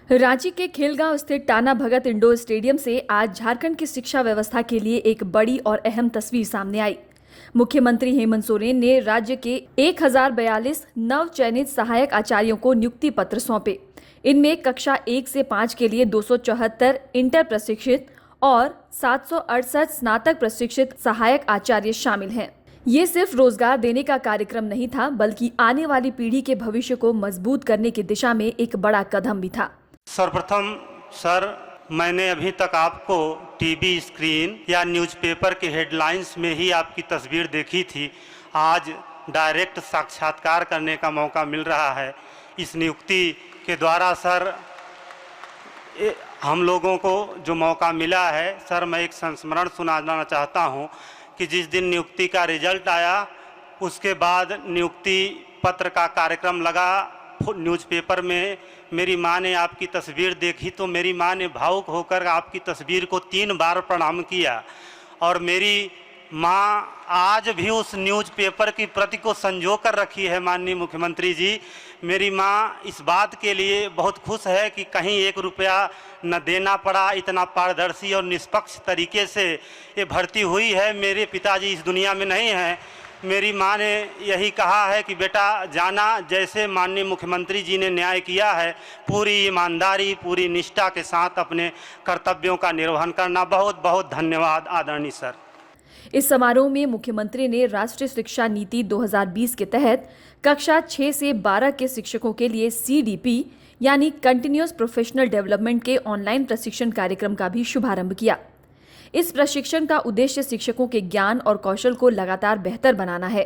रांची के खेलगांव स्थित Tana Bhagat indoor stadium से आज झारखंड की शिक्षा व्यवस्था के लिए एक बड़ी और अहम तस्वीर सामने आई। मुख्यमंत्री हेमंत सोरेन ने राज्य के 1042 नव चयनित सहायक आचार्यों को नियुक्ति पत्र सौंपे। इनमें कक्षा 1 से 5 के लिए 274 इंटर प्रशिक्षित और 768 स्नातक प्रशिक्षित सहायक आचार्य शामिल हैं। ये सिर्फ रोजगार देने का कार्यक्रम नहीं था, बल्कि आने वाली पीढ़ी के भविष्य को मजबूत करने की दिशा में एक बड़ा कदम भी था। सर्वप्रथम सर, मैंने अभी तक आपको टीवी स्क्रीन या न्यूज़पेपर के हेडलाइंस में ही आपकी तस्वीर देखी थी। आज डायरेक्ट साक्षात्कार करने का मौका मिल रहा है। इस नियुक्ति के द्वारा सर हम लोगों को जो मौका मिला है, सर मैं एक संस्मरण सुनाना चाहता हूँ कि जिस दिन नियुक्ति का रिजल्ट आया उसके बाद नियुक्ति पत्र का कार्यक्रम लगा। न्यूज़पेपर में मेरी माँ ने आपकी तस्वीर देखी तो मेरी माँ ने भावुक होकर आपकी तस्वीर को 3 बार प्रणाम किया और मेरी माँ आज भी उस न्यूज़पेपर की प्रति को संजो कर रखी है। माननीय मुख्यमंत्री जी, मेरी माँ इस बात के लिए बहुत खुश है कि कहीं 1 रुपया न देना पड़ा। इतना पारदर्शी और निष्पक्ष तरीके से ये भर्ती हुई है। मेरे पिताजी इस दुनिया में नहीं हैं। मेरी माँ ने यही कहा है कि बेटा जाना, जैसे माननीय मुख्यमंत्री जी ने न्याय किया है, पूरी ईमानदारी पूरी निष्ठा के साथ अपने कर्तव्यों का निर्वहन करना। बहुत बहुत धन्यवाद आदरणीय सर। इस समारोह में मुख्यमंत्री ने राष्ट्रीय शिक्षा नीति 2020 के तहत कक्षा 6 से 12 के शिक्षकों के लिए CDP यानी कंटिन्यूअस प्रोफेशनल डेवलपमेंट के ऑनलाइन प्रशिक्षण कार्यक्रम का भी शुभारंभ किया। इस प्रशिक्षण का उद्देश्य शिक्षकों के ज्ञान और कौशल को लगातार बेहतर बनाना है,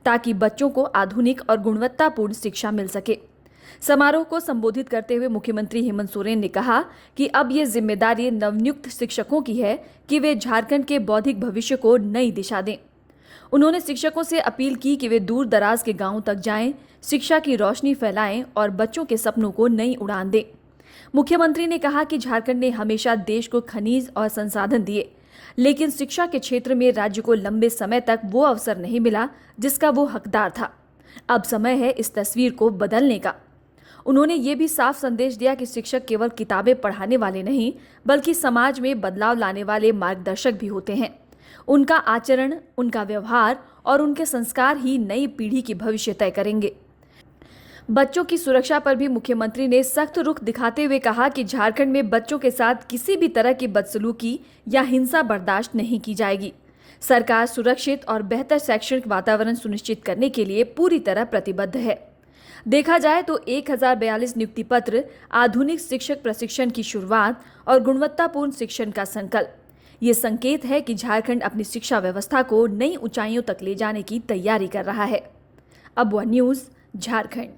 ताकि बच्चों को आधुनिक और गुणवत्तापूर्ण शिक्षा मिल सके। समारोह को संबोधित करते हुए मुख्यमंत्री हेमंत सोरेन ने कहा कि अब ये जिम्मेदारी नवनियुक्त शिक्षकों की है कि वे झारखंड के बौद्धिक भविष्य को नई दिशा दें। उन्होंने शिक्षकों से अपील की कि वे दूर दराज के गांवों तक जाएं, शिक्षा की रोशनी फैलाएं और बच्चों के सपनों को नई उड़ान दें। मुख्यमंत्री ने कहा कि झारखंड ने हमेशा देश को खनिज और संसाधन दिए, लेकिन शिक्षा के क्षेत्र में राज्य को लंबे समय तक वो अवसर नहीं मिला जिसका वो हकदार था। अब समय है इस तस्वीर को बदलने का। उन्होंने ये भी साफ संदेश दिया कि शिक्षक केवल किताबें पढ़ाने वाले नहीं, बल्कि समाज में बदलाव लाने वाले मार्गदर्शक भी होते हैं। उनका आचरण, उनका व्यवहार और उनके संस्कार ही नई पीढ़ी की भविष्य तय करेंगे। बच्चों की सुरक्षा पर भी मुख्यमंत्री ने सख्त रुख दिखाते हुए कहा कि झारखंड में बच्चों के साथ किसी भी तरह की बदसलूकी या हिंसा बर्दाश्त नहीं की जाएगी। सरकार सुरक्षित और बेहतर शैक्षणिक वातावरण सुनिश्चित करने के लिए पूरी तरह प्रतिबद्ध है। देखा जाए तो 1042 नियुक्ति पत्र, आधुनिक शिक्षक प्रशिक्षण की शुरुआत और गुणवत्तापूर्ण शिक्षण का संकल्प, ये संकेत है कि झारखंड अपनी शिक्षा व्यवस्था को नई ऊंचाइयों तक ले जाने की तैयारी कर रहा है। अबुआ न्यूज़, झारखंड।